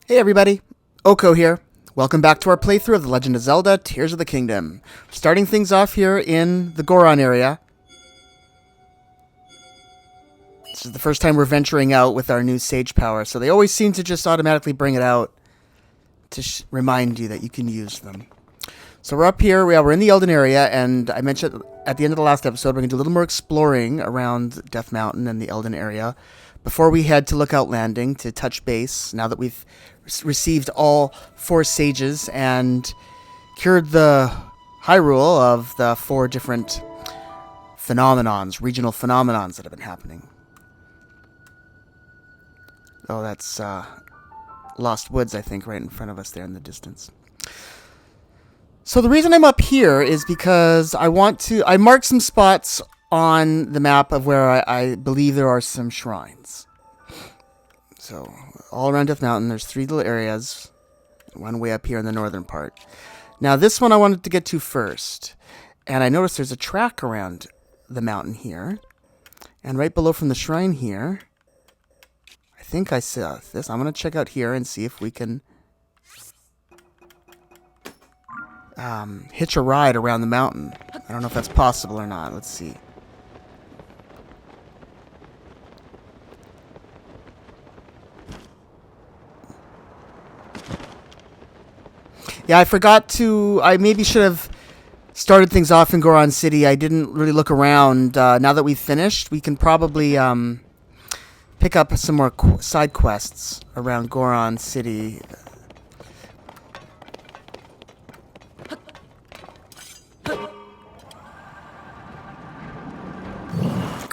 Hey everybody, Oko here. Welcome back to our playthrough of The Legend of Zelda, Tears of the Kingdom. Starting things off here in the Goron area. This is the first time we're venturing out with our new Sage Power, so they always seem to just automatically bring it out to remind you that you can use them. So we're up here, we're in the Elden area, and I mentioned at the end of the last episode we're going to do a little more exploring around Death Mountain and the Elden area before we head to Lookout Landing to touch base, now that we've received all 4 sages and cured the Hyrule of the 4 different regional phenomenons that have been happening. Oh, that's Lost Woods, I think, right in front of us there in the distance. So the reason I'm up here is because I marked some spots on the map of where I believe there are some shrines. So all around Death Mountain, there's 3 little areas, one way up here in the northern part. Now this one I wanted to get to first, and I noticed there's a track around the mountain here, and right below from the shrine here, I think I saw this. I'm going to check out here and see if we can hitch a ride around the mountain. I don't know if that's possible or not. Let's see. Yeah, I maybe should have started things off in Goron City. I didn't really look around. Now that we've finished, we can probably pick up some more side quests around Goron City.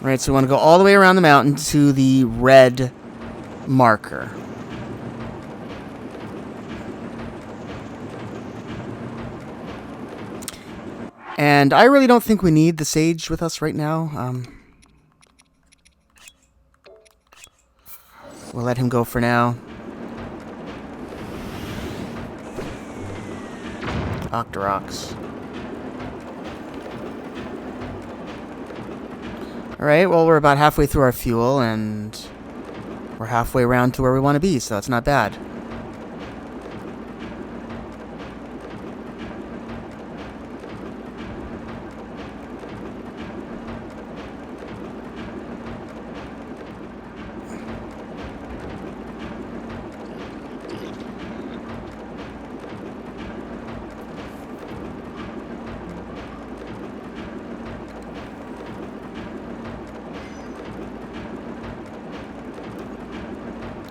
Alright, so we want to go all the way around the mountain to the red marker. And I really don't think we need the sage with us right now. We'll let him go for now. Octoroks. Alright, well, we're about halfway through our fuel, and we're halfway around to where we want to be, so it's not bad.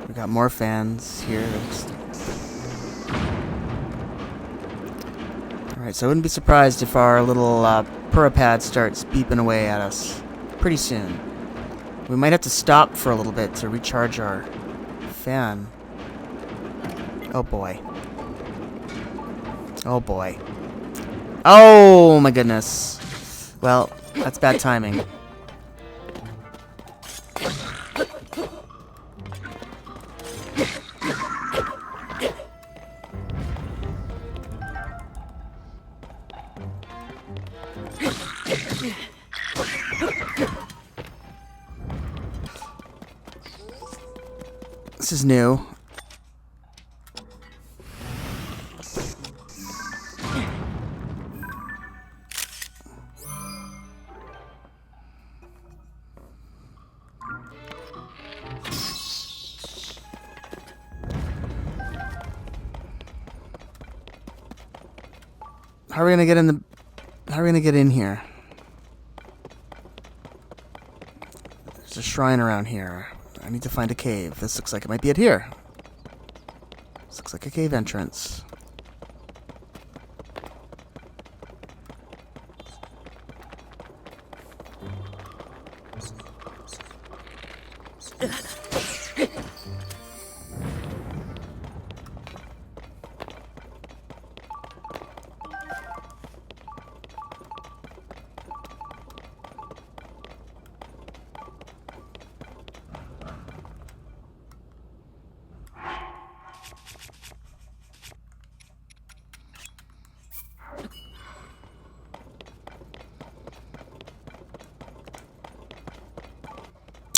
We got more fans here. Alright, so I wouldn't be surprised if our little Purapad starts beeping away at us pretty soon. We might have to stop for a little bit to recharge our fan. Oh boy. Oh boy. Oh my goodness. Well, that's bad timing. This is new. How are we gonna get in here? There's a shrine around here. I need to find a cave. This looks like it might be it here. This looks like a cave entrance.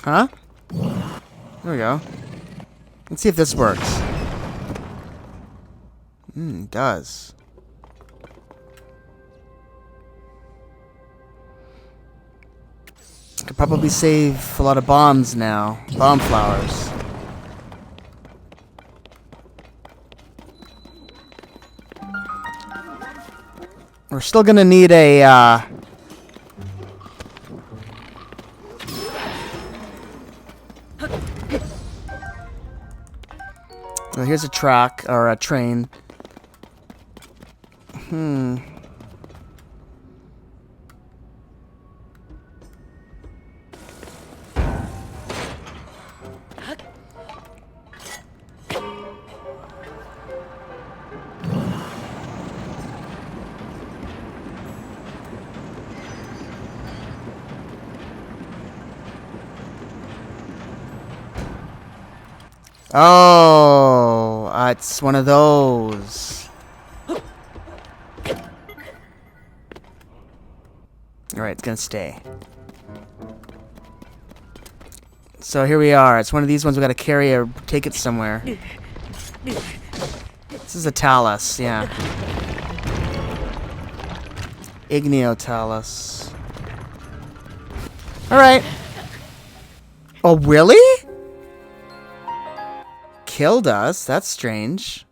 Huh? There we go. Let's see if this works. It does. I could probably save a lot of bombs now. Bomb flowers. We're still gonna need a, well, here's a track, or a train. Oh, it's one of those. Alright, it's gonna stay. So here we are. It's one of these ones we gotta carry or take it somewhere. This is a talus, yeah. Igneo-talus. Alright. Oh, really? Killed us? That's strange.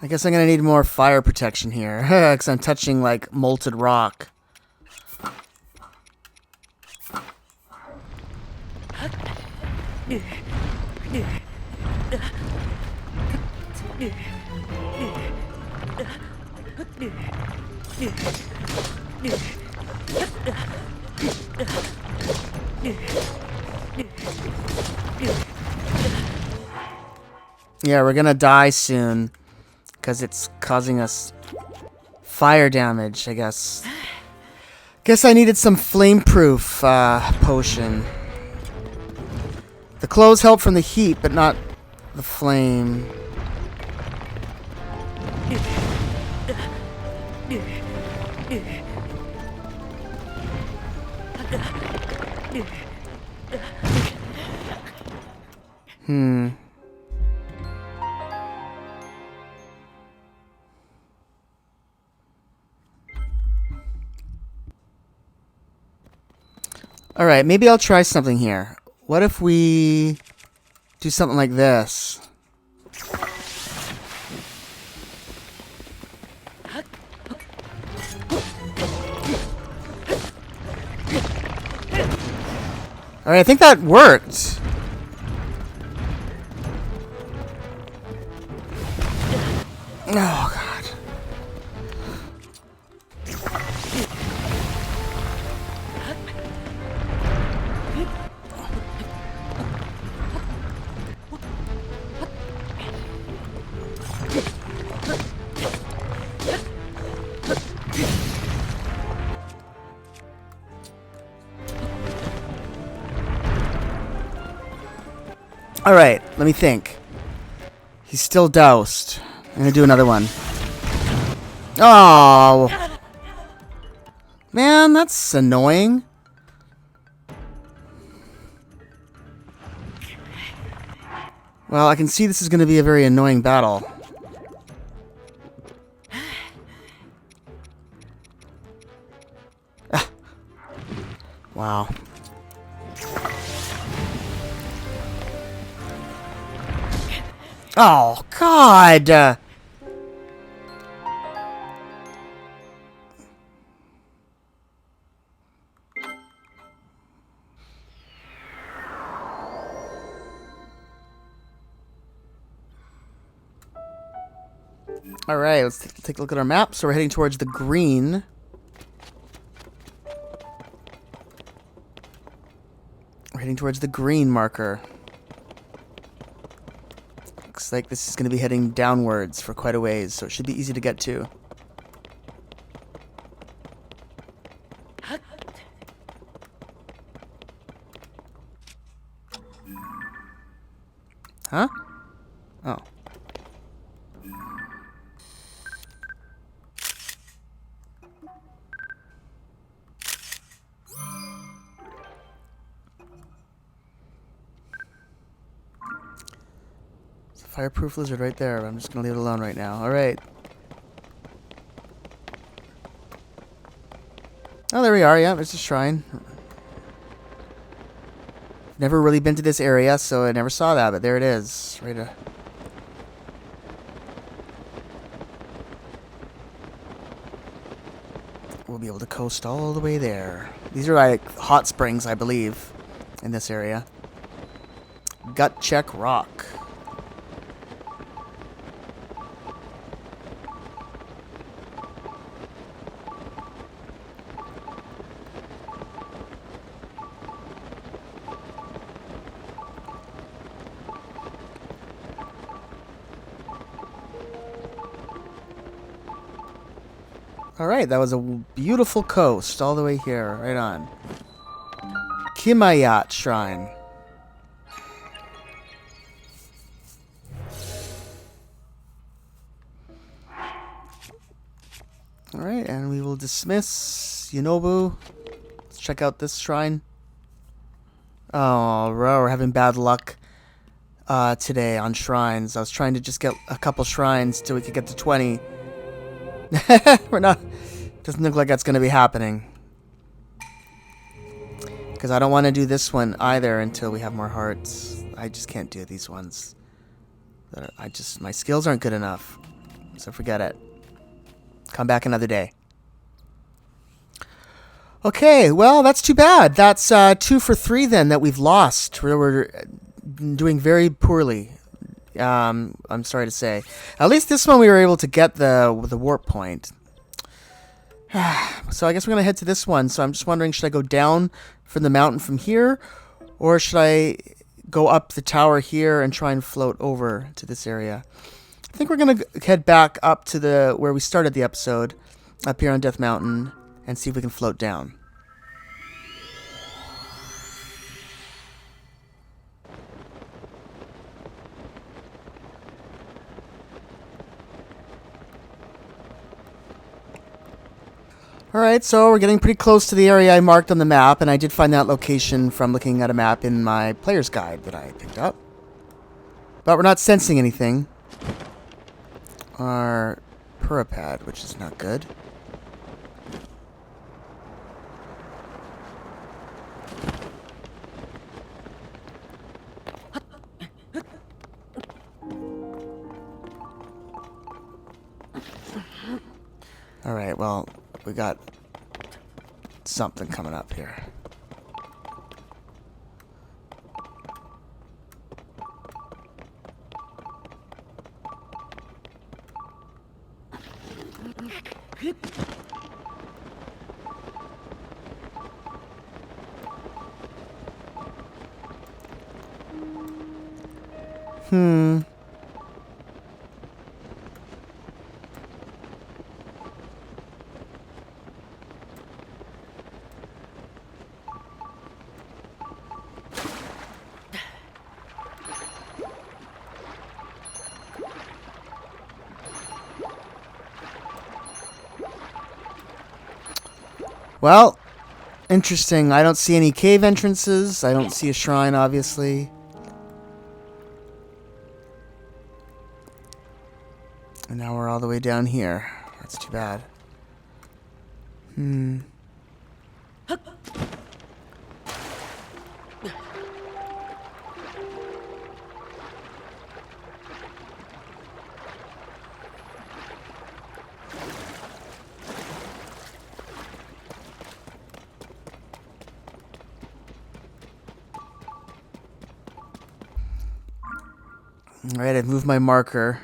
I guess I'm gonna need more fire protection here, because I'm touching, like, molten rock. Yeah, we're gonna die soon. Because it's causing us fire damage, I guess. Guess I needed some flame-proof potion. The clothes help from the heat, but not the flame. Alright, maybe I'll try something here. What if we do something like this? Alright, I think that worked. Oh, God. Alright, let me think. He's still doused. I'm gonna do another one. Oh! Man, that's annoying. Well, I can see this is gonna be a very annoying battle. Ah. Wow. Oh, God! Alright, let's take a look at our map. So we're heading towards the green. We're heading towards the green marker. Looks like this is going to be heading downwards for quite a ways, so it should be easy to get to. Huh? Oh. It's a fireproof lizard right there. I'm just going to leave it alone right now. Alright. Oh, there we are. Yeah, there's a shrine. Never really been to this area, so I never saw that, but there it is. Right. We'll be able to coast all the way there. These are like hot springs, I believe, in this area. Gut check rock. Alright, that was a beautiful coast all the way here. Right on. Kimayat Shrine. Alright, and we will dismiss Yonobu. Let's check out this shrine. Oh, we're having bad luck today on shrines. I was trying to just get a couple shrines till we could get to 20. We're not... Doesn't look like that's going to be happening. Because I don't want to do this one either until we have more hearts. I just can't do these ones. My skills aren't good enough. So forget it. Come back another day. Okay, well, that's too bad. That's 2 for 3 then that we've lost. We're doing very poorly. I'm sorry to say. At least this one we were able to get the warp point. So I guess we're going to head to this one. So I'm just wondering, should I go down from the mountain from here? Or should I go up the tower here and try and float over to this area? I think we're going to head back up to where we started the episode, up here on Death Mountain, and see if we can float down. Alright, so we're getting pretty close to the area I marked on the map, and I did find that location from looking at a map in my player's guide that I picked up. But we're not sensing anything. Our Purapad, which is not good. Alright, well, we got something coming up here. Well, interesting. I don't see any cave entrances. I don't see a shrine, obviously. And now we're all the way down here. That's too bad. Alright, I've moved my marker.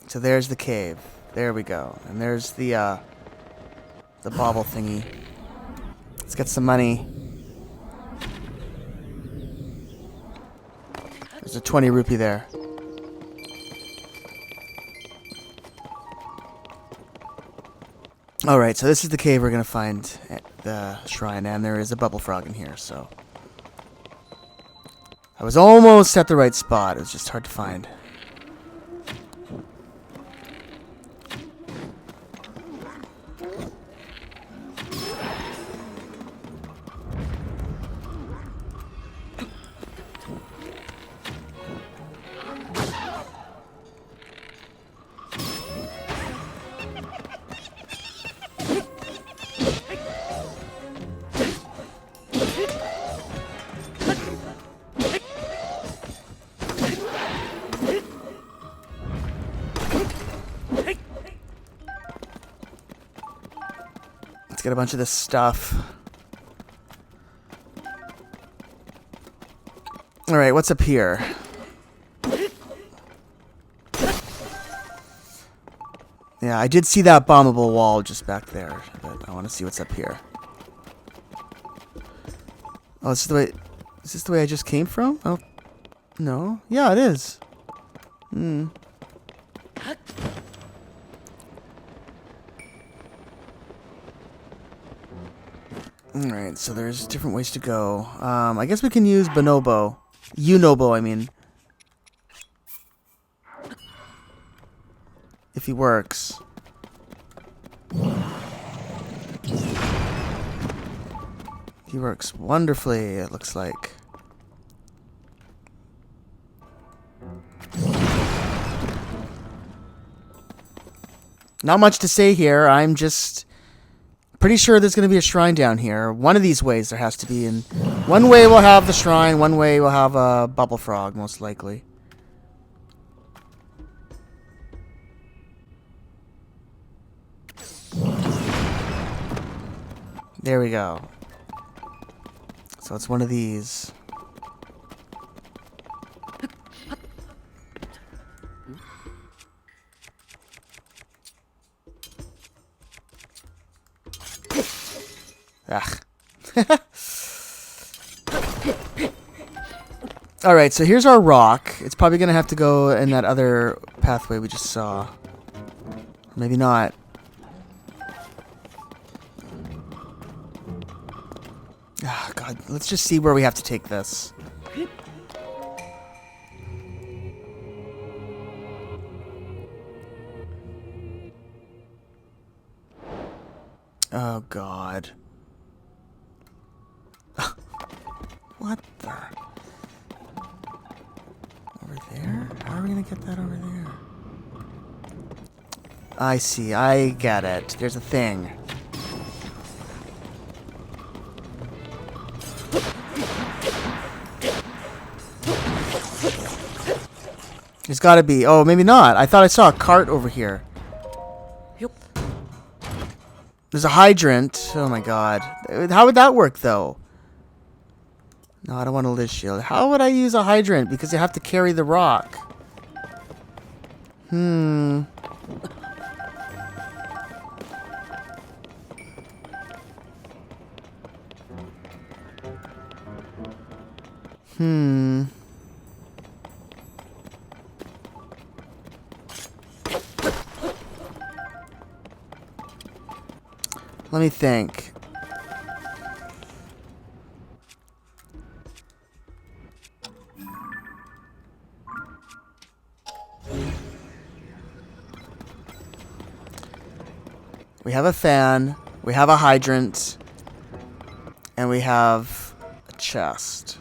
So there's the cave. There we go. And there's the the bauble thingy. Let's get some money. There's a 20 rupee there. Alright, so this is the cave we're gonna find at the shrine, and there is a bubble frog in here, so... I was almost at the right spot, it was just hard to find. Let's get a bunch of this stuff. Alright, what's up here? Yeah, I did see that bombable wall just back there, but I want to see what's up here. Oh, this is the way... Is this the way I just came from? Oh, no. Yeah, it is. Hmm. Alright, so there's different ways to go. I guess we can use Bonobo. Unobo, I mean. If he works. He works wonderfully, it looks like. Not much to say here, I'm just... pretty sure there's going to be a shrine down here. One of these ways there has to be. And one way we'll have the shrine, one way we'll have a bubble frog, most likely. There we go. So it's one of these. Ugh. Alright, so here's our rock. It's probably going to have to go in that other pathway we just saw. Maybe not. Ah, God, let's just see where we have to take this. Oh, God. What the? Over there? How are we gonna get that over there? I see. I get it. There's a thing. There's gotta be. Oh, maybe not. I thought I saw a cart over here. Yep. There's a hydrant. Oh my God. How would that work, though? No, I don't want a Liz shield. How would I use a hydrant? Because you have to carry the rock. Hmm. Let me think. We have a fan, we have a hydrant, and we have a chest.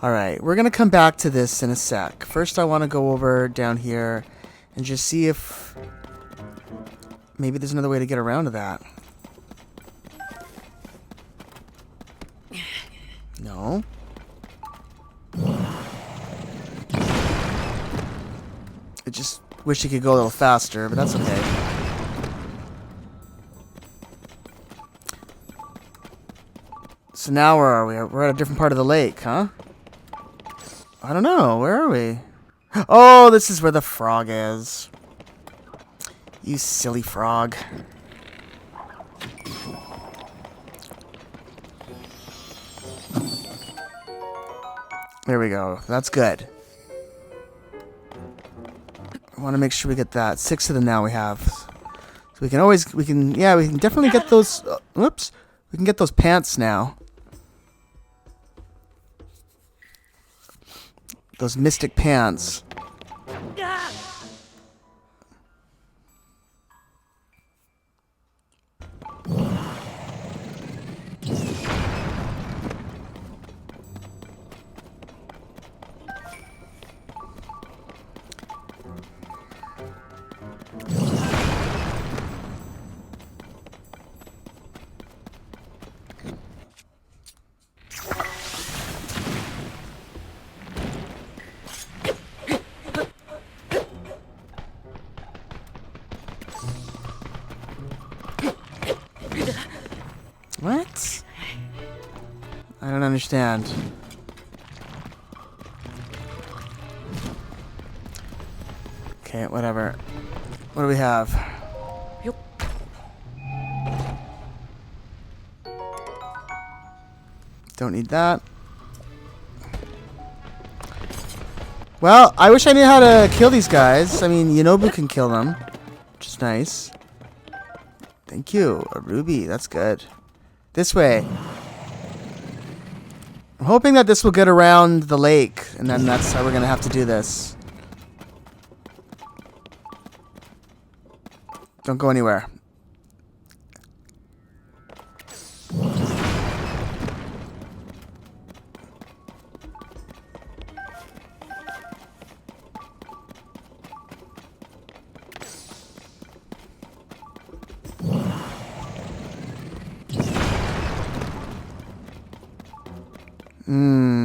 Alright, we're going to come back to this in a sec. First, I want to go over down here and just see if maybe there's another way to get around to that. No. I just wish you could go a little faster, but that's okay. So now where are we? We're at a different part of the lake, huh? I don't know. Where are we? Oh, this is where the frog is. You silly frog. There we go. That's good. I want to make sure we get that. 6 of them now we have. So we can definitely get those, whoops. We can get those pants now. Those mystic pants. What? I don't understand. Okay, whatever. What do we have? Don't need that. Well, I wish I knew how to kill these guys. I mean, Yonobu can kill them, which is nice. Thank you. A ruby. That's good. This way. I'm hoping that this will get around the lake, and then that's how we're going to have to do this. Don't go anywhere.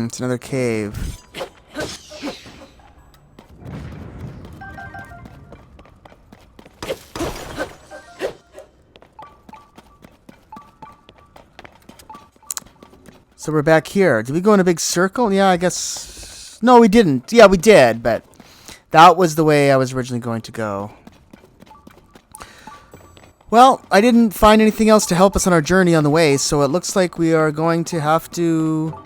It's another cave. So we're back here. Did we go in a big circle? Yeah, I guess... No, we didn't. Yeah, we did, but that was the way I was originally going to go. Well, I didn't find anything else to help us on our journey on the way, so it looks like we are going to have to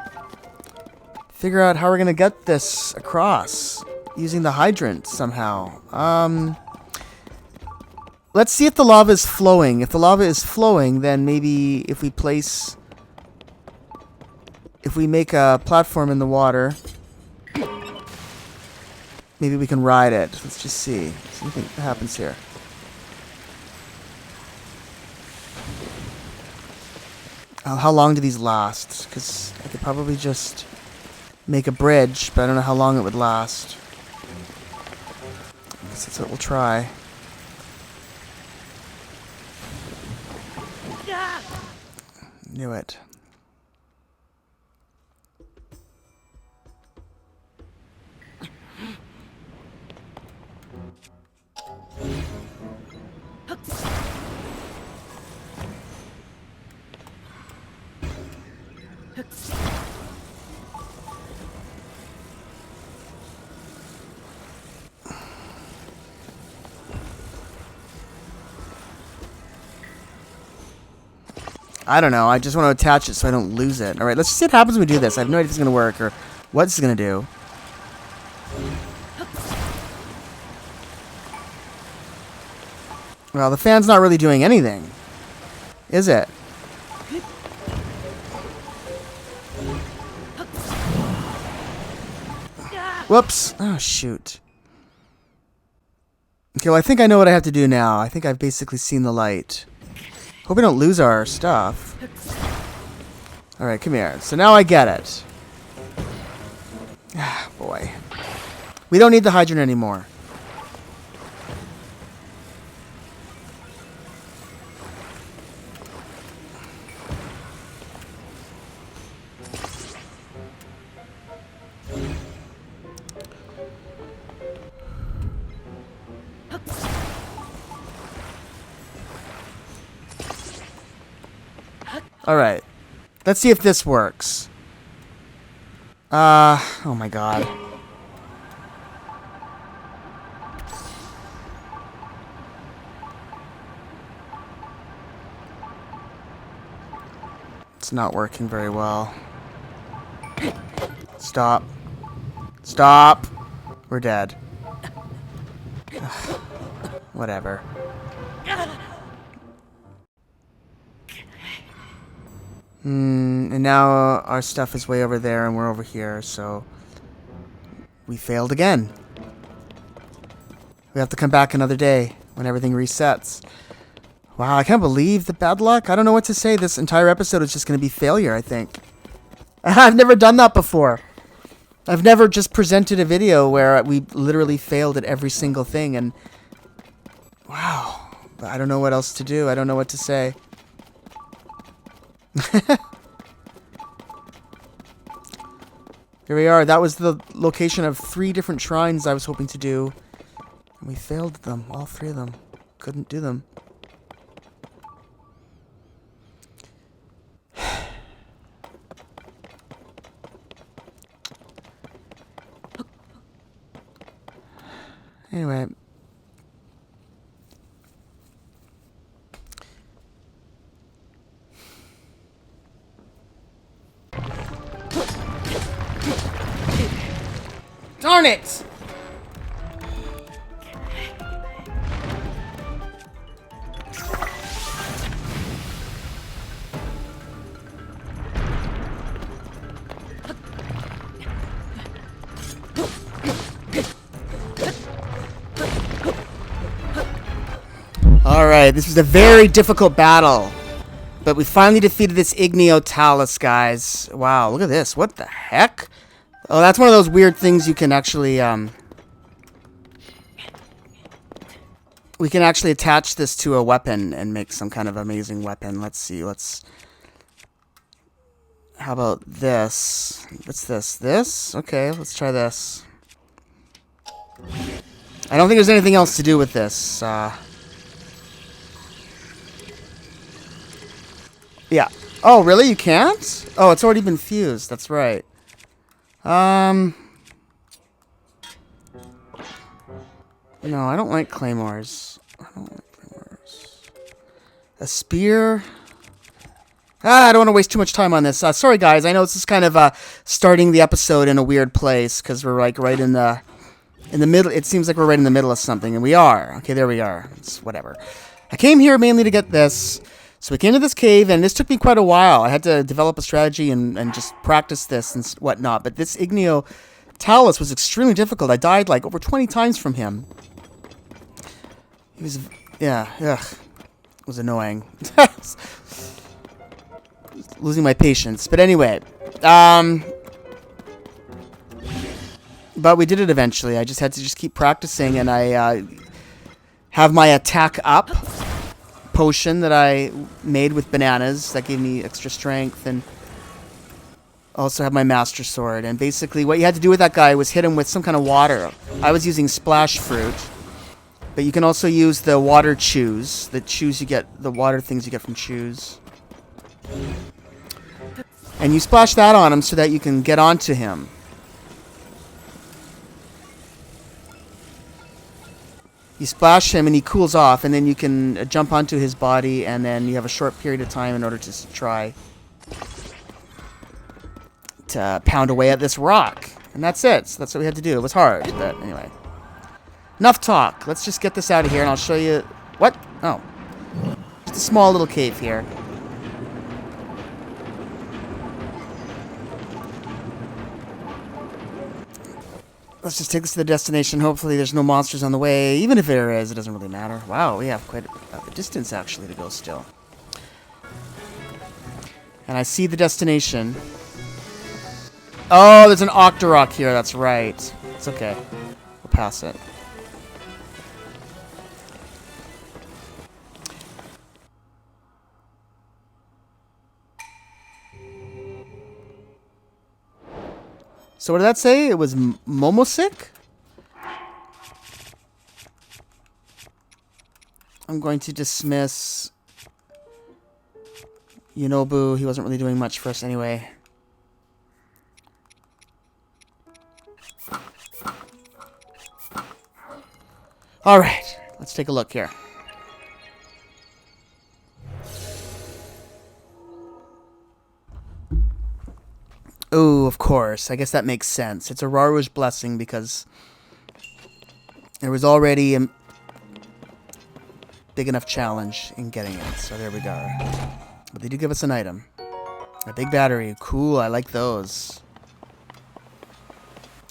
figure out how we're going to get this across using the hydrant somehow. Let's see if the lava is flowing. If the lava is flowing, then maybe if we make a platform in the water, maybe we can ride it. Let's just see. See what happens here. How long do these last? Because I could probably just make a bridge, but I don't know how long it would last. I guess that's what we'll try. Knew it. I don't know. I just want to attach it so I don't lose it. Alright, let's just see what happens when we do this. I have no idea if it's going to work or what this is going to do. Well, the fan's not really doing anything, is it? Whoops. Oh, shoot. Okay, well, I think I know what I have to do now. I think I've basically seen the light. Hope we don't lose our stuff. Alright, come here. So now I get it. Ah, boy. We don't need the hydrant anymore. Alright. Let's see if this works. Oh my god. It's not working very well. Stop. Stop! We're dead. Whatever. And now our stuff is way over there and we're over here, so we failed again. We have to come back another day when everything resets. Wow, I can't believe the bad luck. I don't know what to say. This entire episode is just going to be failure, I think. I've never done that before. I've never just presented a video where we literally failed at every single thing, and wow. But I don't know what else to do. I don't know what to say. Here we are. That was the location of 3 different shrines I was hoping to do. And we failed them. All 3 of them. Couldn't do them. Anyway. Darn it! Alright, this was a very difficult battle. But we finally defeated this Igneo Talus, guys. Wow, look at this. What the heck? Oh, that's one of those weird things you can actually, we can actually attach this to a weapon and make some kind of amazing weapon. Let's see, how about this? What's this? This? Okay, let's try this. I don't think there's anything else to do with this. Yeah. Oh, really? You can't? Oh, it's already been fused. That's right. No, I don't like claymores. A spear? I don't want to waste too much time on this. Sorry, guys. I know this is kind of starting the episode in a weird place because we're like right in the middle. It seems like we're right in the middle of something, and we are. Okay, there we are. It's whatever. I came here mainly to get this. So we came to this cave, and this took me quite a while. I had to develop a strategy and just practice this and whatnot. But this Igneo Talus was extremely difficult. I died like over 20 times from him. He was, yeah, ugh. It was annoying. Losing my patience. But anyway, but we did it eventually. I just had to keep practicing, and I have my attack up potion that I made with bananas that gave me extra strength, and also have my master sword. And basically what you had to do with that guy was hit him with some kind of water. I was using splash fruit, but you can also use the water chews. The chews you get, the water things you get from chews. And you splash that on him so that you can get onto him. You splash him and he cools off, and then you can jump onto his body, and then you have a short period of time in order to try to pound away at this rock. And that's it. So that's what we had to do. It was hard, but anyway. Enough talk. Let's just get this out of here, and I'll show you... What? Oh. Just a small little cave here. Let's just take this to the destination. Hopefully there's no monsters on the way. Even if there is, it doesn't really matter. Wow, we have quite a distance, actually, to go still. And I see the destination. Oh, there's an Octorok here. That's right. It's okay. We'll pass it. So what did that say? It was Momosik? I'm going to dismiss Yunobu, he wasn't really doing much for us anyway. Alright, let's take a look here. Oh, of course. I guess that makes sense. It's a Raru's blessing because there was already a big enough challenge in getting it. So there we go. But they did give us an item. A big battery. Cool, I like those.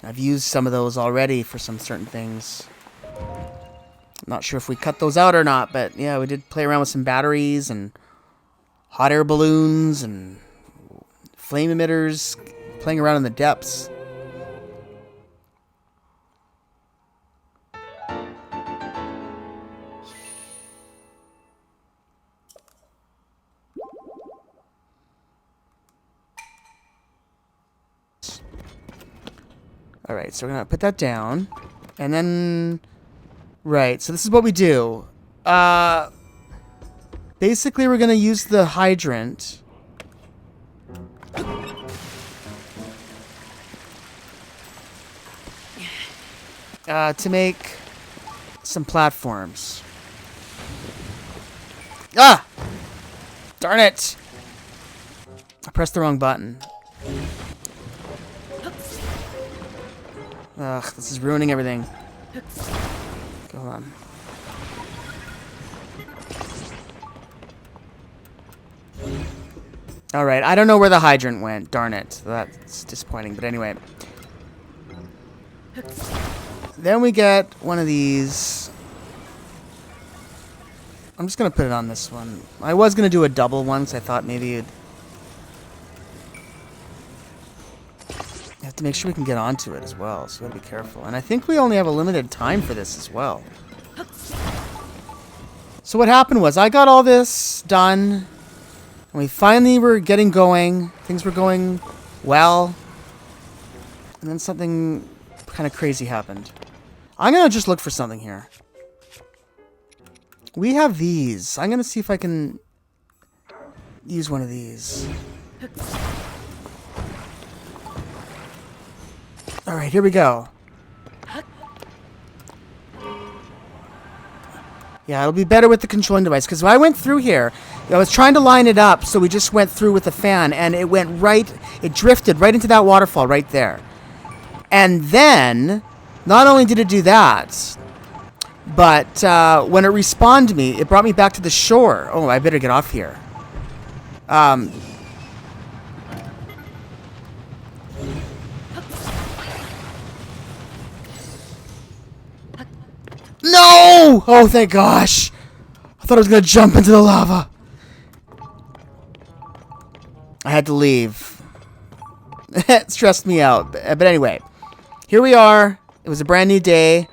I've used some of those already for some certain things. I'm not sure if we cut those out or not, but yeah, we did play around with some batteries and hot air balloons and flame emitters, playing around in the depths. Alright, so we're going to put that down. And then... Right, so this is what we do. Basically, we're going to use the hydrant... to make some platforms. Ah! Darn it! I pressed the wrong button. Ugh, this is ruining everything. Go on. Alright, I don't know where the hydrant went. Darn it. That's disappointing, but anyway. Then we get one of these. I'm just going to put it on this one. I was going to do a double one, so I thought maybe it'd... You have to make sure we can get onto it as well, so we gotta be careful. And I think we only have a limited time for this as well. So what happened was, I got all this done, and we finally were getting going. Things were going well. And then something kind of crazy happened. I'm gonna just look for something here. We have these. I'm gonna see if I can use one of these. Alright, here we go. Yeah, it'll be better with the controlling device, because when I went through here, I was trying to line it up, so we just went through with the fan, and it went right, it drifted right into that waterfall right there. And then, not only did it do that, but when it respawned me, it brought me back to the shore. Oh, I better get off here. No! Oh, thank gosh. I thought I was going to jump into the lava. I had to leave. It stressed me out. But anyway, here we are. It was a brand new day.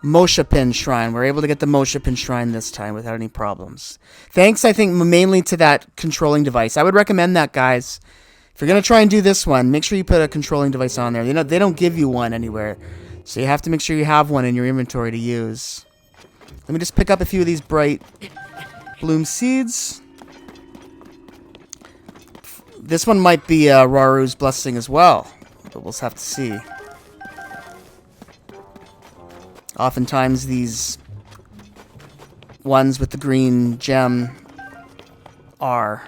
Moshapin Shrine. We're able to get the Moshapin Shrine this time without any problems. Thanks, I think, mainly to that controlling device. I would recommend that, guys. If you're going to try and do this one, make sure you put a controlling device on there. You know, they don't give you one anywhere. So you have to make sure you have one in your inventory to use. Let me just pick up a few of these bright bloom seeds. This one might be Raru's blessing as well, but we'll have to see. Oftentimes these ones with the green gem are.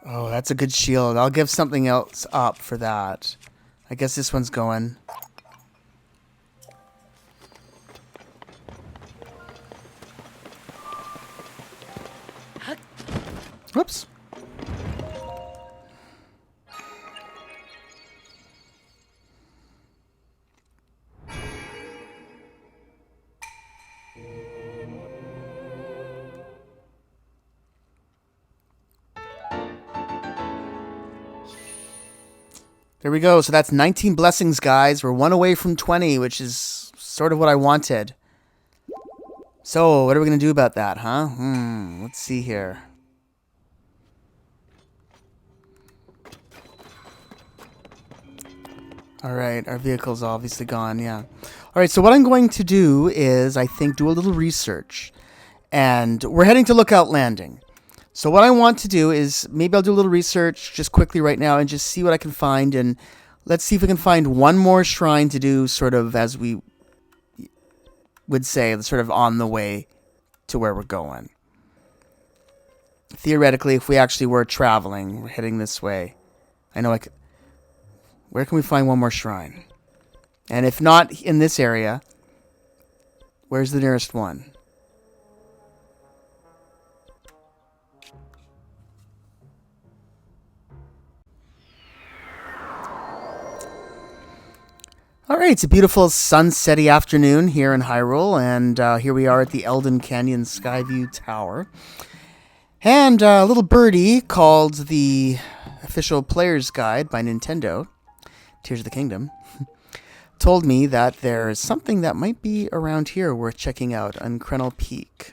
Oh, that's a good shield. I'll give something else up for that. I guess this one's going. Whoops. There we go. So that's 19 blessings, guys. We're 1 away from 20, which is sort of what I wanted. So, what are we going to do about that, huh? Let's see here. Alright, our vehicle's obviously gone, yeah. Alright, so what I'm going to do is, I think, do a little research. And we're heading to Lookout Landing. So what I want to do is, maybe I'll do a little research just quickly right now and just see what I can find. And let's see if we can find one more shrine to do sort of, as we would say, sort of on the way to where we're going. Theoretically, if we actually were traveling, we're heading this way. I know I could... Where can we find one more shrine? And if not in this area, where's the nearest one? Alright, it's a beautiful sunsetty afternoon here in Hyrule, and here we are at the Elden Canyon Skyview Tower. And a little birdie called the Official Player's Guide by Nintendo, Tears of the Kingdom, told me that there's something that might be around here worth checking out on Krenel Peak.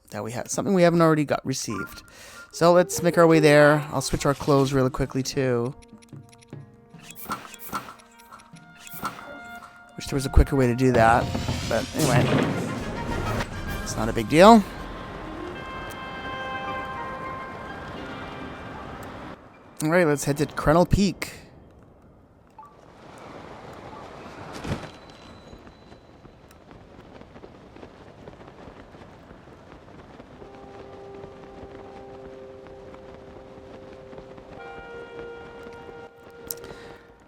That we have something we haven't already received. So let's make our way there. I'll switch our clothes really quickly too. Wish there was a quicker way to do that, but anyway, it's not a big deal. All right, let's head to Krenel Peak.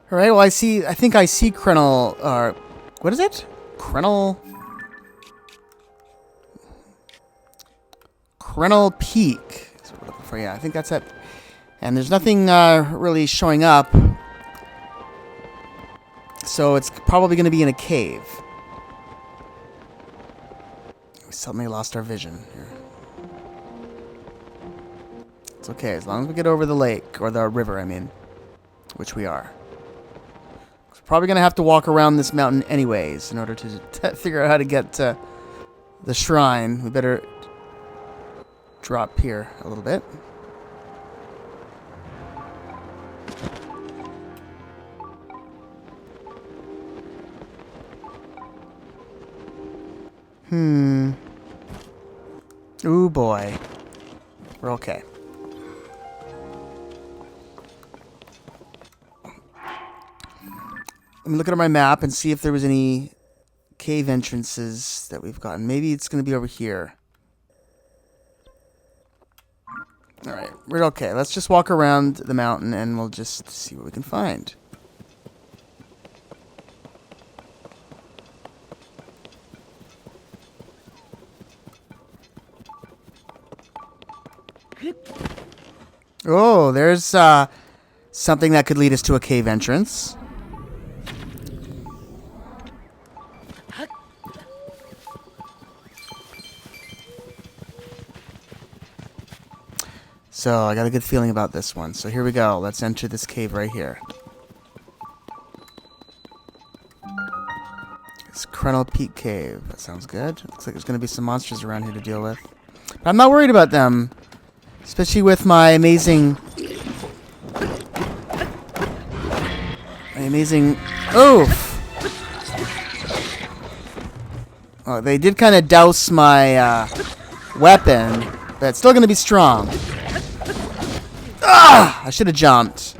All right, well, I think I see Krenel, what is it? Krenel Peak. That's what we're looking for, yeah, I think that's it. And there's nothing really showing up. So it's probably going to be in a cave. We suddenly lost our vision here. It's okay, as long as we get over the lake, or the river, I mean. Which we are. Probably going to have to walk around this mountain anyways in order to figure out how to get to the shrine. We better drop here a little bit. Ooh boy. We're okay. Let me look at my map and see if there was any cave entrances that we've gotten. Maybe it's going to be over here. Alright, we're okay. Let's just walk around the mountain and we'll just see what we can find. Oh, there's something that could lead us to a cave entrance. So, I got a good feeling about this one. So here we go. Let's enter this cave right here. It's Krenel Peak Cave. That sounds good. Looks like there's going to be some monsters around here to deal with. But I'm not worried about them. Especially with my amazing... Oof! Oh, they did kind of douse my weapon. But it's still going to be strong. Ah! I should have jumped.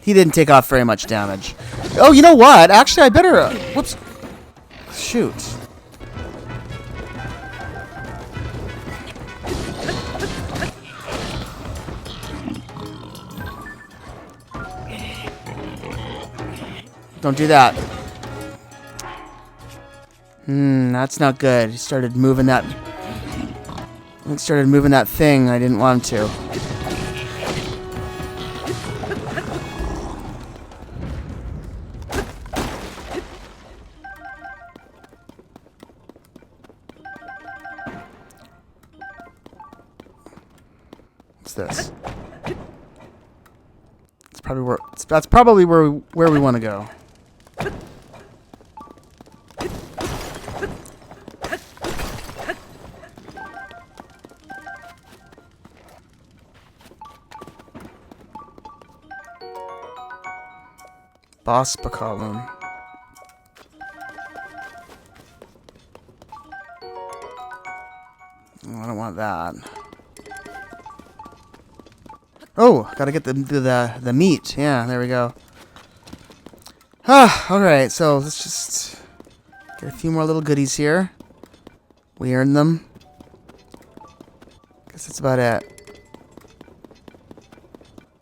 He didn't take off very much damage. Oh, you know what? Actually, I better... whoops. Shoot. Don't do that. That's not good. He started moving that... He started moving that thing. I didn't want him to. What's this? It's That's probably where we want to go. Boss column. Oh, I don't want that. Oh, gotta get the meat. Yeah, there we go. Ah, alright, so let's just get a few more little goodies here. We earned them. Guess that's about it.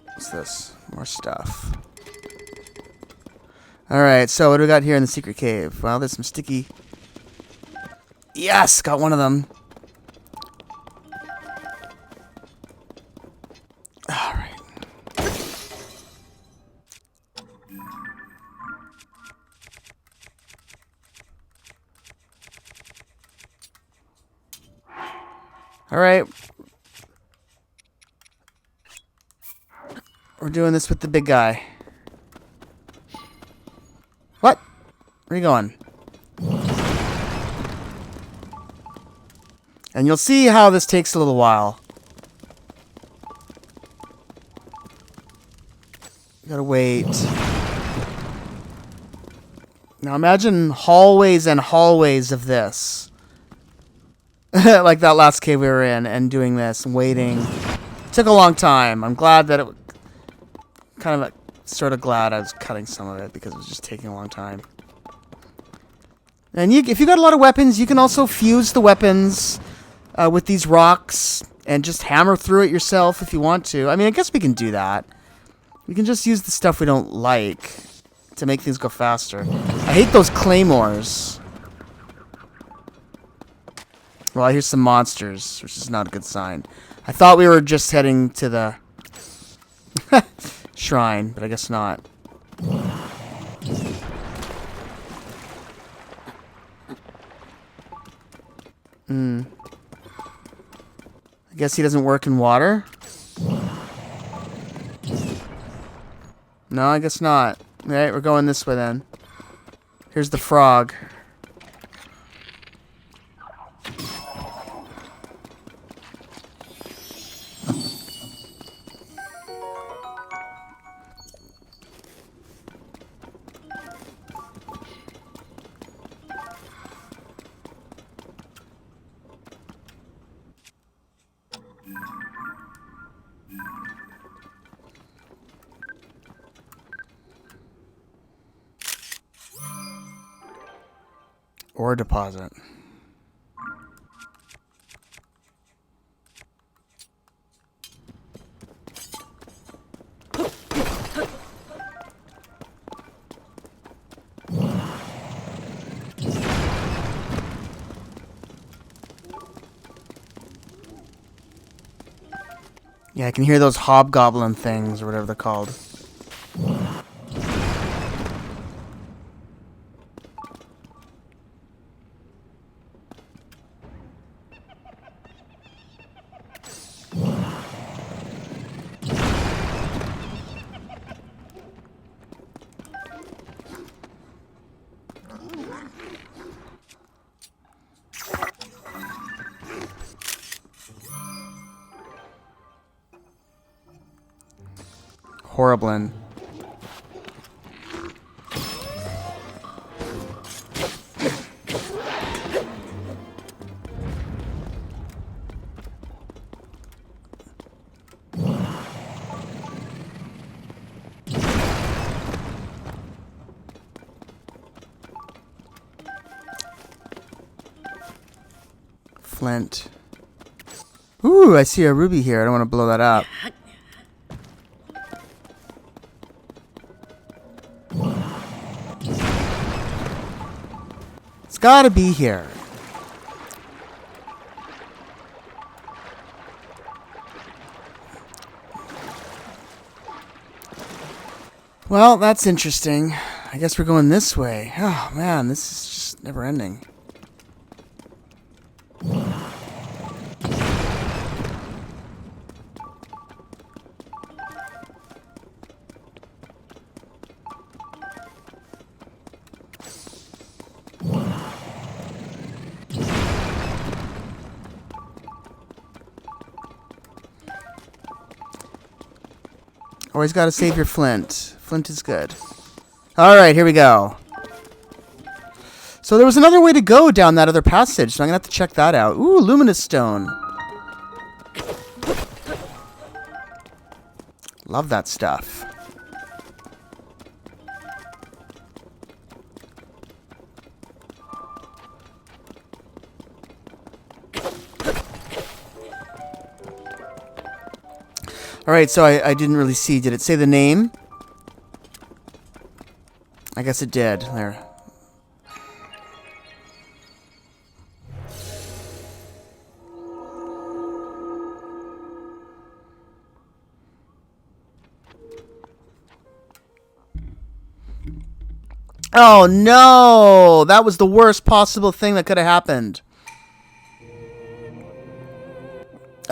What's this? More stuff. Alright, so what do we got here in the secret cave? Well, there's some sticky... Yes! Got one of them. Alright. Alright. We're doing this with the big guy. What? Where are you going? And you'll see how this takes a little while. You gotta wait. Now imagine hallways and hallways of this. Like that last cave we were in, and doing this and waiting. It took a long time. I'm glad that it... Kind of sort of glad I was cutting some of it because it was just taking a long time. And if you got a lot of weapons, you can also fuse the weapons with these rocks and just hammer through it yourself if you want to. I mean, I guess we can do that. We can just use the stuff we don't like to make things go faster. I hate those claymores. Well, I hear some monsters, which is not a good sign. I thought we were just heading to the shrine, but I guess not. I guess he doesn't work in water? No, I guess not. Alright, we're going this way then. Here's the frog. Ore deposit. Yeah, I can hear those hobgoblin things or whatever they're called. Horriblin. Flint. Ooh, I see a ruby here. I don't want to blow that up. It's gotta be here. Well, that's interesting. I guess we're going this way. Oh, man, this is just never ending. Always gotta save your flint. Flint is good. Alright, here we go. So there was another way to go down that other passage, so I'm gonna have to check that out. Ooh, luminous stone. Love that stuff. Alright, so I didn't really see. Did it say the name? I guess it did. There. Oh no! That was the worst possible thing that could have happened.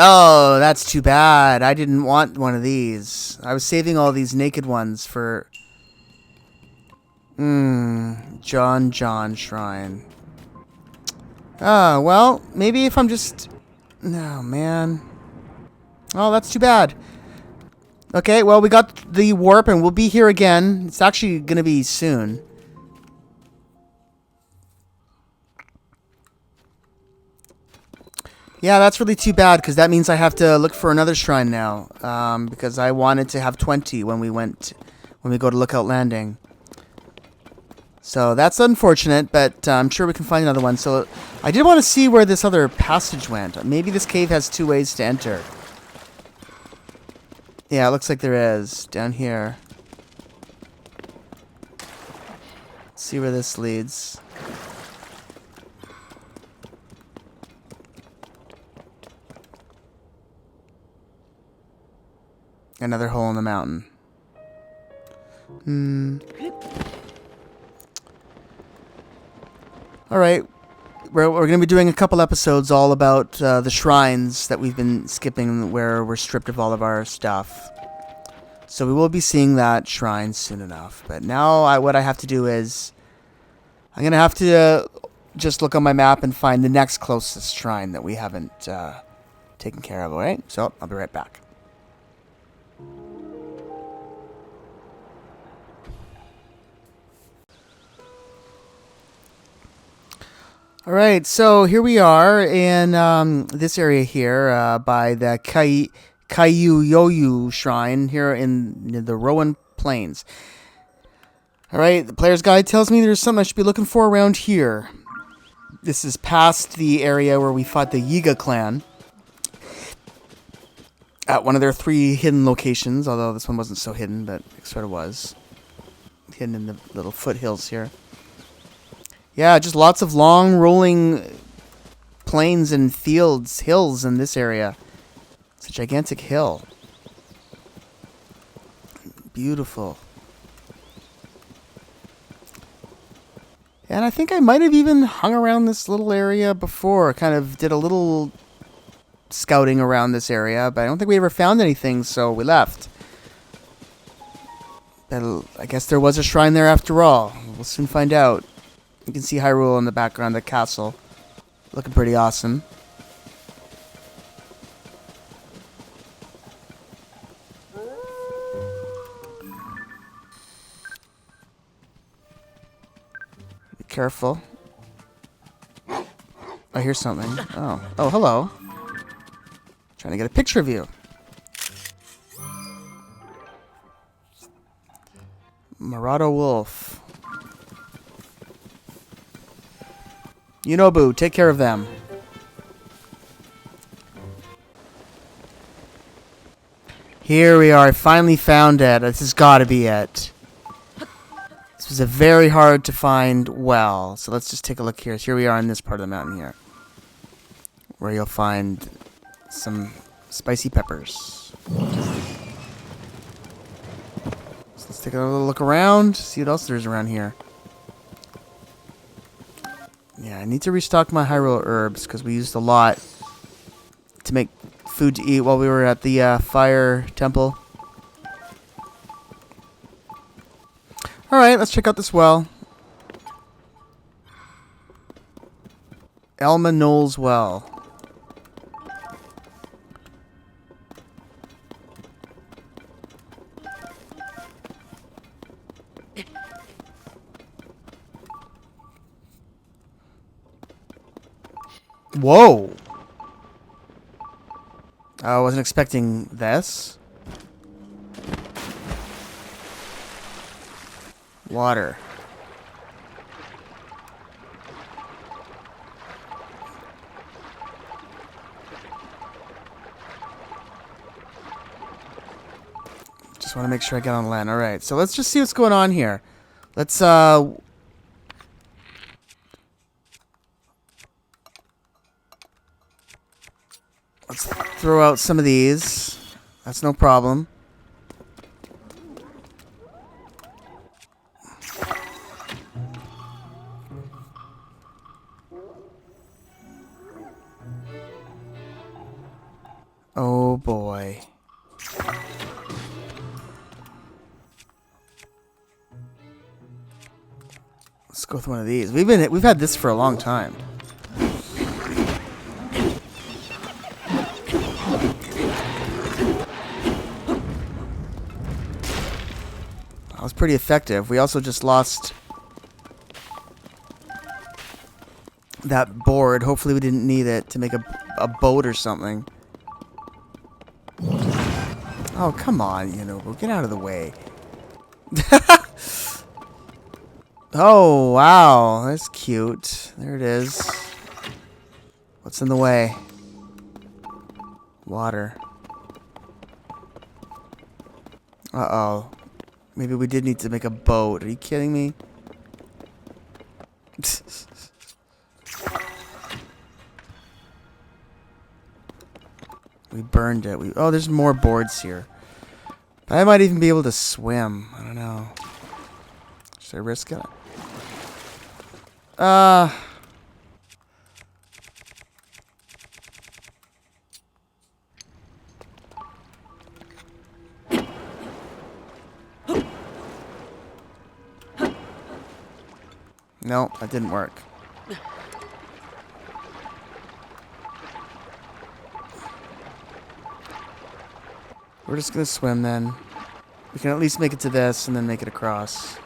Oh, that's too bad. I didn't want one of these. I was saving all these naked ones for... John Shrine. Oh, well, maybe if I'm just... Oh, man. Oh, that's too bad. Okay, well, we got the warp, and we'll be here again. It's actually going to be soon. Yeah, that's really too bad, because that means I have to look for another shrine now. Because I wanted to have 20 when we go to Lookout Landing. So that's unfortunate, but I'm sure we can find another one. So I did want to see where this other passage went. Maybe this cave has 2 ways to enter. Yeah, it looks like there is. Down here. Let's see where this leads. Another hole in the mountain. Alright. We're going to be doing a couple episodes all about the shrines that we've been skipping where we're stripped of all of our stuff. So we will be seeing that shrine soon enough. But now what I have to do is... I'm going to have to just look on my map and find the next closest shrine that we haven't taken care of, alright? So, I'll be right back. Alright, so here we are in this area here by the Kaiuyoyu Shrine here in the Rowan Plains. Alright, the player's guide tells me there's something I should be looking for around here. This is past the area where we fought the Yiga clan. At one of their 3 hidden locations, although this one wasn't so hidden, but it sort of was. Hidden in the little foothills here. Yeah, just lots of long rolling plains and fields, hills in this area. It's a gigantic hill. Beautiful. And I think I might have even hung around this little area before. Kind of did a little scouting around this area, but I don't think we ever found anything, so we left. But I guess there was a shrine there after all. We'll soon find out. You can see Hyrule in the background, the castle. Looking pretty awesome. Be careful. I hear something. Oh, hello. Trying to get a picture of you. Marauder Wolf. Yunobu, take care of them. Here we are. I finally found it. This has got to be it. This was a very hard to find well. So let's just take a look here. Here we are in this part of the mountain here. Where you'll find some spicy peppers. So let's take a little look around. See what else there's around here. Yeah, I need to restock my Hyrule herbs because we used a lot to make food to eat while we were at the fire temple. Alright, let's check out this well. Elma Knowles Well. Whoa! I wasn't expecting this. Water. Just want to make sure I get on land. Alright, so let's just see what's going on here. Let's, let's throw out some of these. That's no problem. Oh boy. Let's go with one of these. We've had this for a long time. That was pretty effective. We also just lost that board. Hopefully we didn't need it to make a boat or something. Oh, come on, you know, we'll get out of the way. Oh, wow. That's cute. There it is. What's in the way? Water. Uh-oh. Maybe we did need to make a boat. Are you kidding me? We burned it. Oh, there's more boards here. I might even be able to swim. I don't know. Should I risk it? No, that didn't work. We're just gonna swim then. We can at least make it to this and then make it across.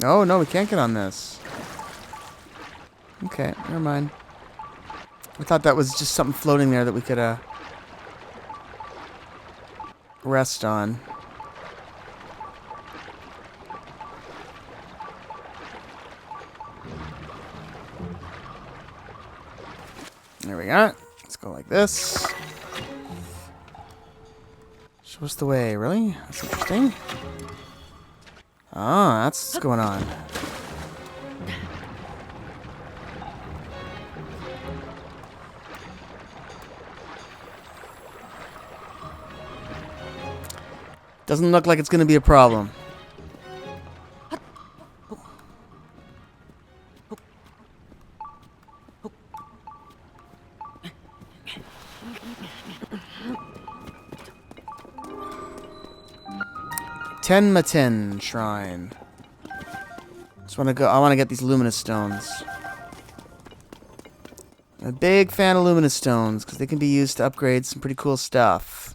Oh, no, we can't get on this. Okay, never mind. I thought that was just something floating there that we could rest on. There we go. Let's go like this. Show us the way. Really? That's interesting. Ah, that's what's going on. Doesn't look like it's going to be a problem. Tenmaten shrine. Just want to go. I want to get these luminous stones. I'm a big fan of luminous stones because they can be used to upgrade some pretty cool stuff.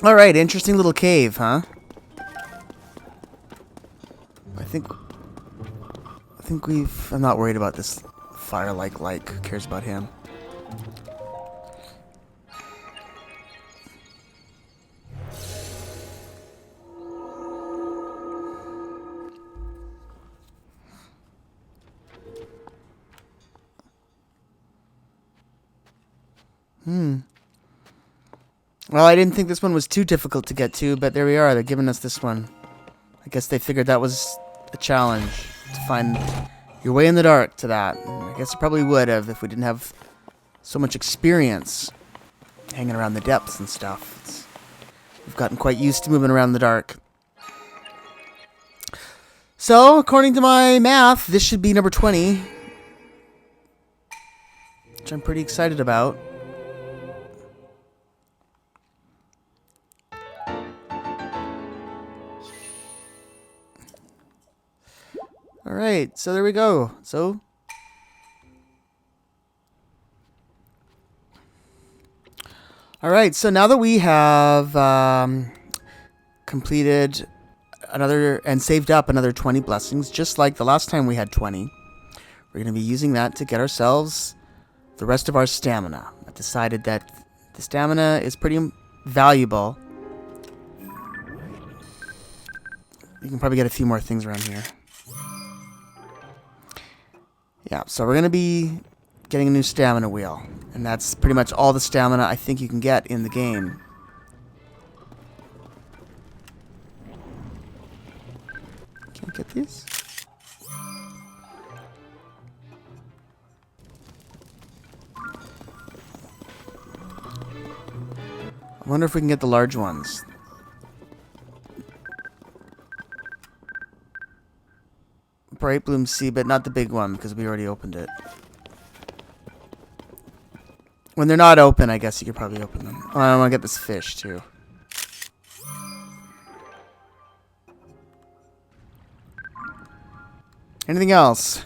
Alright, interesting little cave, huh? I think we've... I'm not worried about this fire-like. Who cares about him? Well, I didn't think this one was too difficult to get to, but there we are. They're giving us this one. I guess they figured that was a challenge, to find your way in the dark to that. I guess it probably would have if we didn't have so much experience hanging around the depths and stuff. We've gotten quite used to moving around in the dark. So, according to my math, this should be number 20. Which which I'm pretty excited about. Alright, so there we go. So, alright, so now that we have completed another and saved up another 20 blessings, just like the last time we had 20, we're going to be using that to get ourselves the rest of our stamina. I've decided that the stamina is pretty valuable. You can probably get a few more things around here. Yeah, so we're going to be getting a new stamina wheel. And that's pretty much all the stamina I think you can get in the game. Can't get these? I wonder if we can get the large ones. Bright Bloom Sea, but not the big one because we already opened it. When they're not open, I guess you could probably open them. Oh, I want to get this fish too. Anything else?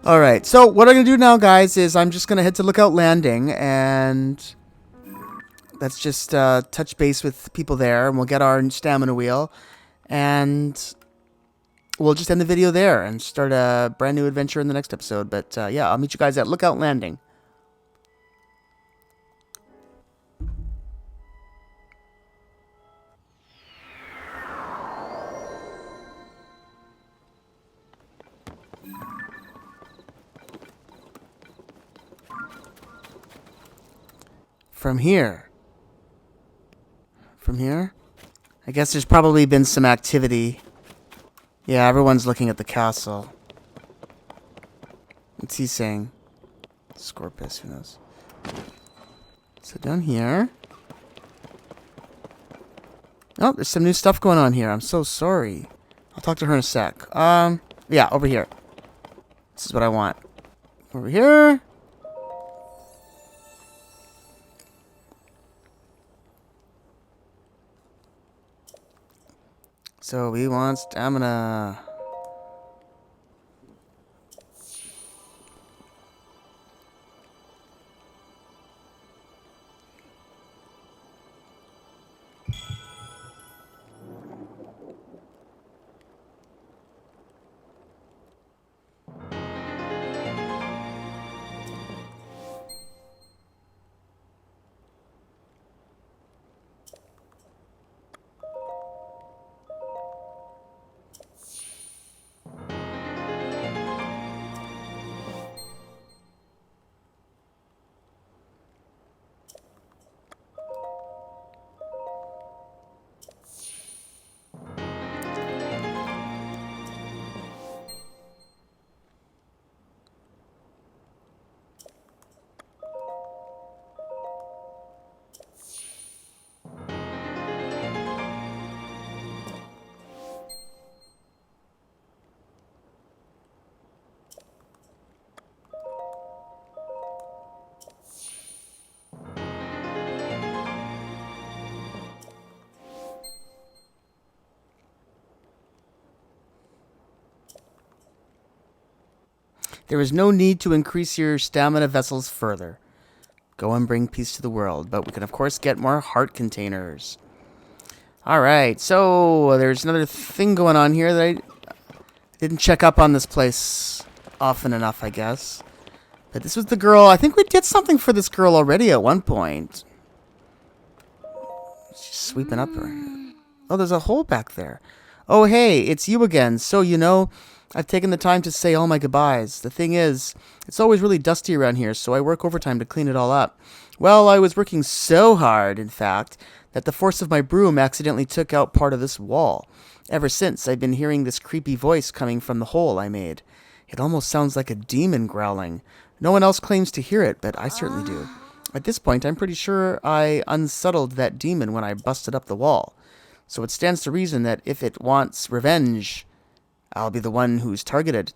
Alright, so what I'm going to do now, guys, is I'm just going to head to Lookout Landing, and let's just touch base with people there, and we'll get our stamina wheel, and we'll just end the video there and start a brand new adventure in the next episode. But yeah, I'll meet you guys at Lookout Landing. From here. From here? I guess there's probably been some activity. Yeah, everyone's looking at the castle. What's he saying? Scorpius, who knows? So down here. Oh, there's some new stuff going on here. I'm so sorry. I'll talk to her in a sec. Yeah, over here. This is what I want. Over here. So we want stamina. There is no need to increase your stamina vessels further. Go and bring peace to the world. But we can, of course, get more heart containers. Alright, so there's another thing going on here that I didn't check up on this place often enough, I guess. But this was the girl. I think we did something for this girl already at one point. She's sweeping up her. Oh, there's a hole back there. Oh, hey, it's you again. So, you know, I've taken the time to say all my goodbyes. The thing is, it's always really dusty around here, so I work overtime to clean it all up. Well, I was working so hard, in fact, that the force of my broom accidentally took out part of this wall. Ever since, I've been hearing this creepy voice coming from the hole I made. It almost sounds like a demon growling. No one else claims to hear it, but I certainly do. At this point, I'm pretty sure I unsettled that demon when I busted up the wall. So it stands to reason that if it wants revenge, I'll be the one who's targeted.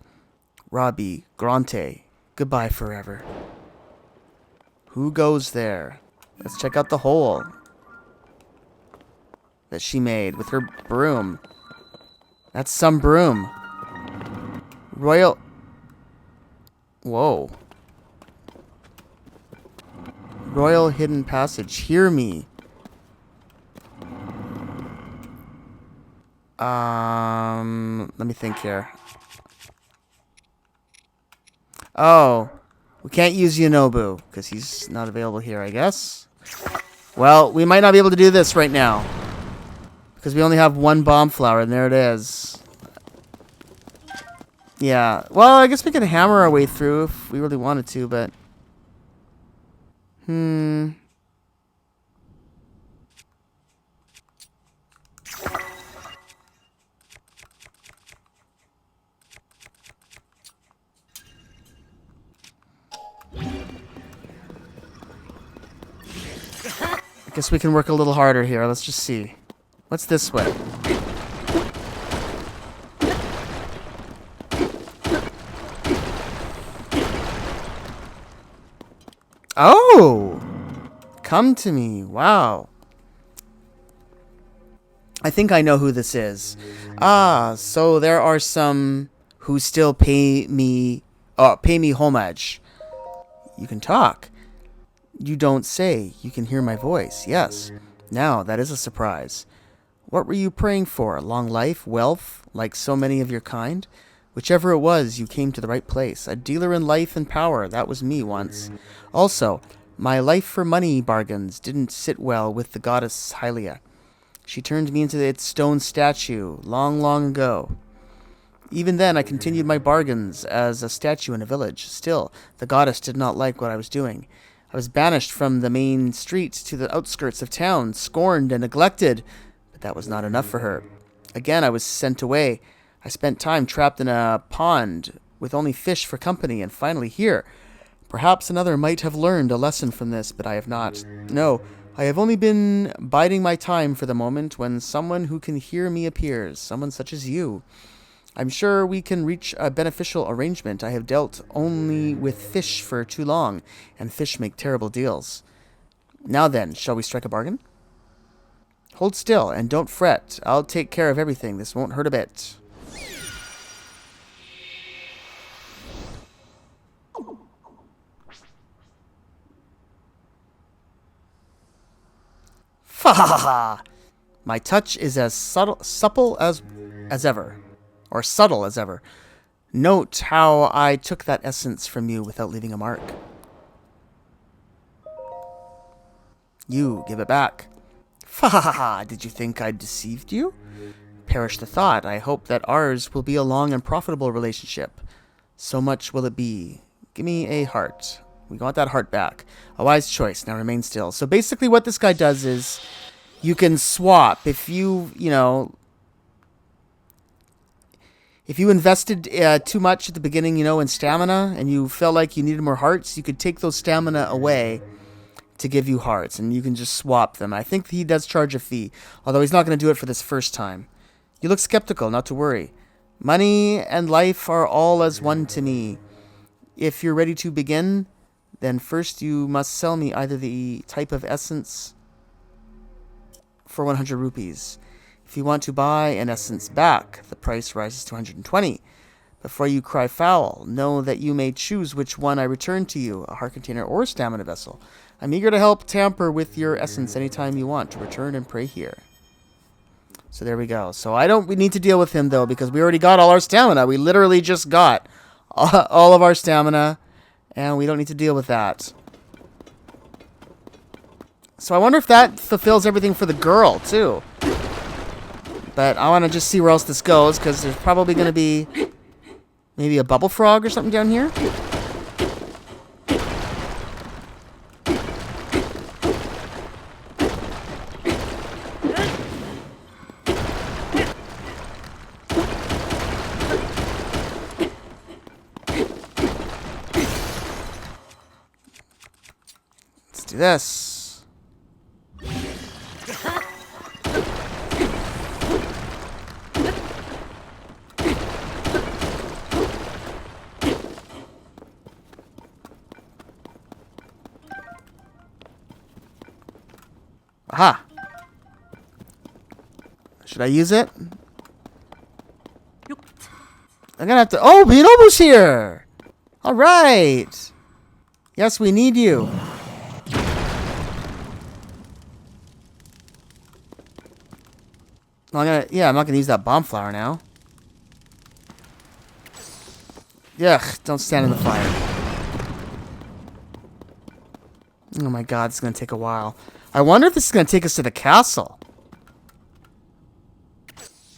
Robbie Grante, goodbye forever. Who goes there? Let's check out the hole that she made with her broom. That's some broom. Royal... Whoa. Royal hidden passage. Hear me. Let me think here. Oh. We can't use Yonobu, because he's not available here, I guess. Well, we might not be able to do this right now. Because we only have one bomb flower, and there it is. Yeah. Well, I guess we could hammer our way through if we really wanted to, but... I guess we can work a little harder here. Let's just see. What's this way? Oh! Come to me. Wow. I think I know who this is. Ah, so there are some who still pay me homage. You can talk. You don't say. You can hear my voice. Yes. Now, that is a surprise. What were you praying for? Long life? Wealth? Like so many of your kind? Whichever it was, you came to the right place. A dealer in life and power. That was me once. Also, my life for money bargains didn't sit well with the goddess Hylia. She turned me into its stone statue long, long ago. Even then, I continued my bargains as a statue in a village. Still, the goddess did not like what I was doing. I was banished from the main street to the outskirts of town, scorned and neglected. But that was not enough for her. Again, I was sent away. I spent time trapped in a pond with only fish for company, and finally here. Perhaps another might have learned a lesson from this, but I have not. No, I have only been biding my time for the moment when someone who can hear me appears, someone such as you. I'm sure we can reach a beneficial arrangement. I have dealt only with fish for too long, and fish make terrible deals. Now then, shall we strike a bargain? Hold still, and don't fret. I'll take care of everything. This won't hurt a bit. Fa ha ha ha! My touch is as supple as ever. Or subtle as ever. Note how I took that essence from you without leaving a mark. You give it back. Fa ha ha ha! Did you think I deceived you? Perish the thought. I hope that ours will be a long and profitable relationship. So much will it be. Give me a heart. We want that heart back. A wise choice. Now remain still. So basically what this guy does is you can swap. If you invested too much at the beginning, in stamina, and you felt like you needed more hearts, you could take those stamina away to give you hearts, and you can just swap them. I think he does charge a fee, although he's not going to do it for this first time. You look skeptical, not to worry. Money and life are all as one to me. If you're ready to begin, then first you must sell me either the type of essence for 100 rupees. If you want to buy an essence back, the price rises to 120. Before you cry foul, know that you may choose which one I return to you, a heart container or a stamina vessel. I'm eager to help tamper with your essence anytime you want. To return and pray here. So there we go. So we need to deal with him, though, because we already got all our stamina. We literally just got all of our stamina, and we don't need to deal with that. So I wonder if that fulfills everything for the girl, too. But I want to just see where else this goes, because there's probably going to be maybe a bubble frog or something down here. Let's do this. Aha! Should I use it? I'm gonna have to... Oh, Binobu's here! Alright! Yes, we need you. I'm not gonna use that bomb flower now. Yuck, don't stand in the fire. Oh my god, it's gonna take a while. I wonder if this is gonna take us to the castle.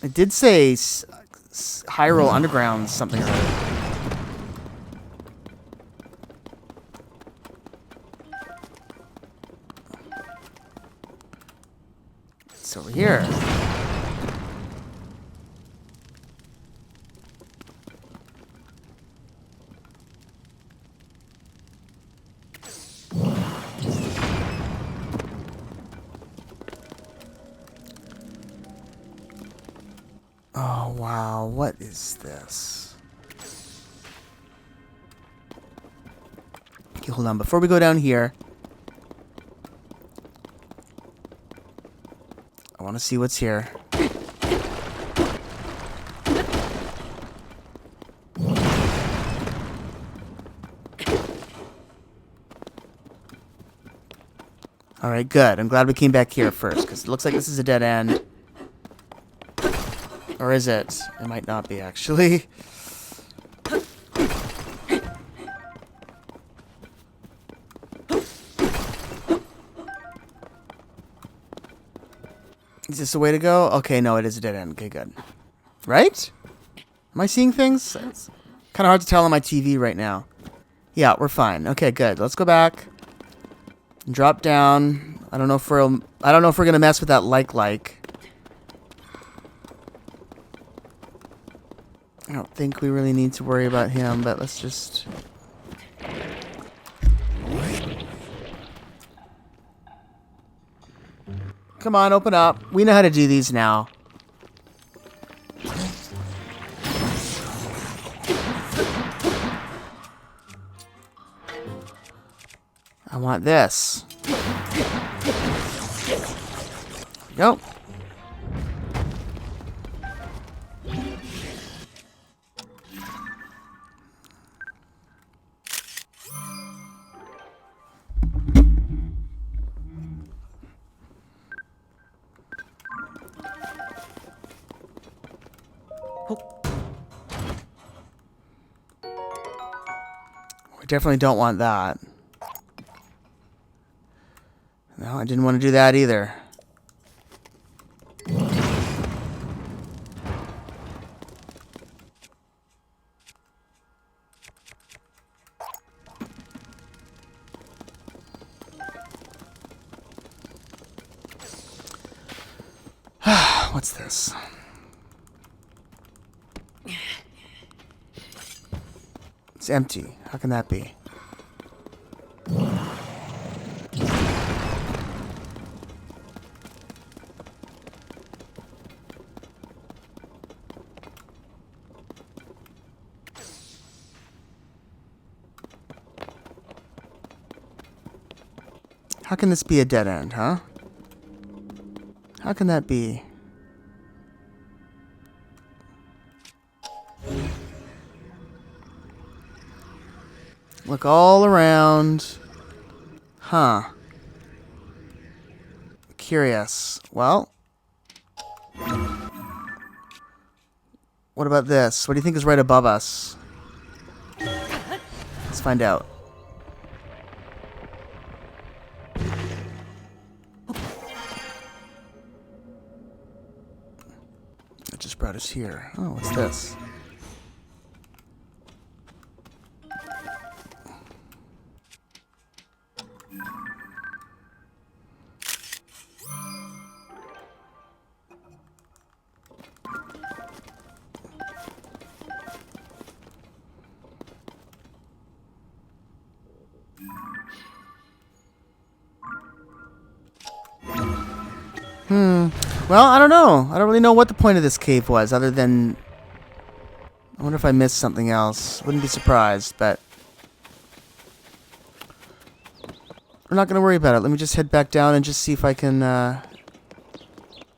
It did say Hyrule Underground something or other. It's over here. Oh, wow. What is this? Okay, hold on. Before we go down here, I want to see what's here. Alright, good. I'm glad we came back here first, because it looks like this is a dead end. Or is it? It might not be, actually. Is this the way to go? Okay, no, it is a dead end. Okay, good. Right? Am I seeing things? It's kind of hard to tell on my TV right now. Yeah, we're fine. Okay, good. Let's go back. Drop down. I don't know if we're gonna mess with that like. I don't think we really need to worry about him, but let's just... Come on, open up. We know how to do these now. I want this. Go. We definitely don't want that. No, I didn't want to do that either. What's this? It's empty. How can that be? How can this be a dead end, huh? How can that be? Look all around. Huh. Curious. Well. What about this? What do you think is right above us? Let's find out. It just brought us here. Oh, what's this? Well, I don't know. I don't really know what the point of this cave was, other than... I wonder if I missed something else. Wouldn't be surprised, but... we're not going to worry about it. Let me just head back down and just see if I can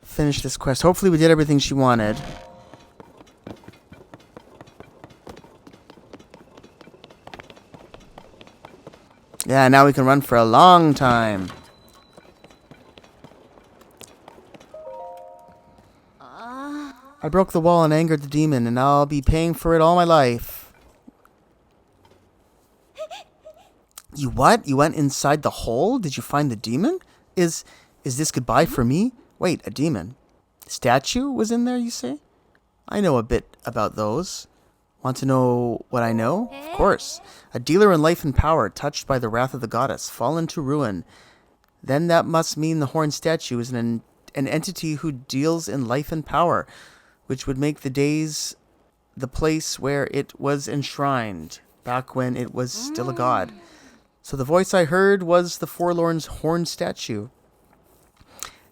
finish this quest. Hopefully we did everything she wanted. Yeah, now we can run for a long time. I broke the wall and angered the demon, and I'll be paying for it all my life. You what? You went inside the hole? Did you find the demon? Is this goodbye for me? Wait, a demon. The statue was in there, you say? I know a bit about those. Want to know what I know? Of course. A dealer in life and power, touched by the wrath of the goddess, fallen to ruin. Then that must mean the horned statue is an entity who deals in life and power, which would make the days the place where it was enshrined, back when it was still a god. So the voice I heard was the forlorn's horned statue.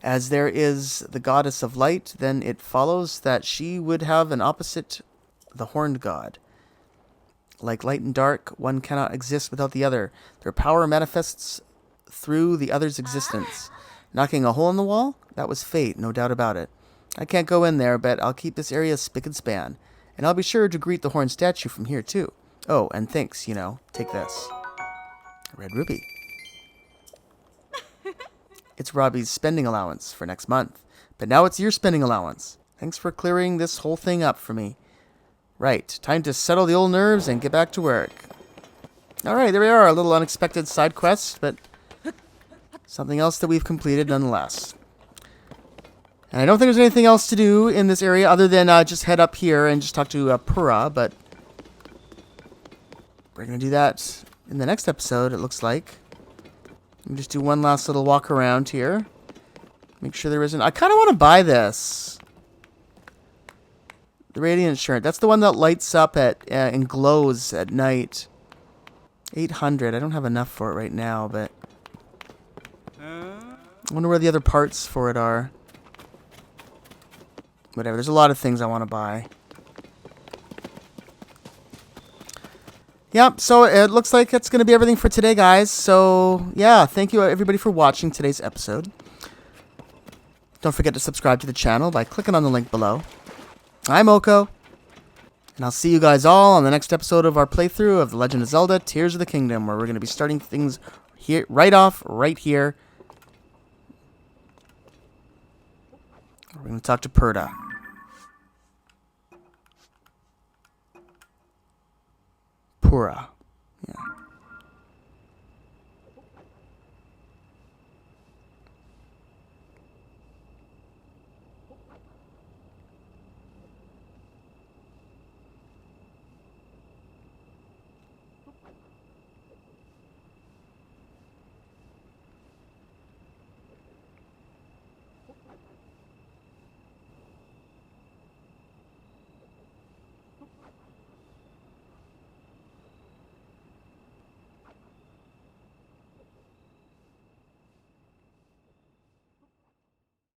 As there is the goddess of light, then it follows that she would have an opposite, the horned god. Like light and dark, one cannot exist without the other. Their power manifests through the other's existence. Knocking a hole in the wall? That was fate, no doubt about it. I can't go in there, but I'll keep this area spick and span. And I'll be sure to greet the horned statue from here, too. Oh, and thanks, you know. Take this. A red rupee. It's Robbie's spending allowance for next month. But now it's your spending allowance. Thanks for clearing this whole thing up for me. Right, time to settle the old nerves and get back to work. Alright, there we are. A little unexpected side quest, but something else that we've completed nonetheless. And I don't think there's anything else to do in this area other than just head up here and just talk to Pura, but we're going to do that in the next episode, it looks like. Let me just do one last little walk around here. Make sure there isn't... I kind of want to buy this. The Radiant Shirt. That's the one that lights up at and glows at night. 800. I don't have enough for it right now, but... I wonder where the other parts for it are. Whatever. There's a lot of things I want to buy. Yep, so it looks like that's going to be everything for today, guys. So, yeah, thank you everybody for watching today's episode. Don't forget to subscribe to the channel by clicking on the link below. I'm Oko, and I'll see you guys all on the next episode of our playthrough of The Legend of Zelda Tears of the Kingdom, where we're going to be starting things here, right here. We're going to talk to Purda. Pura.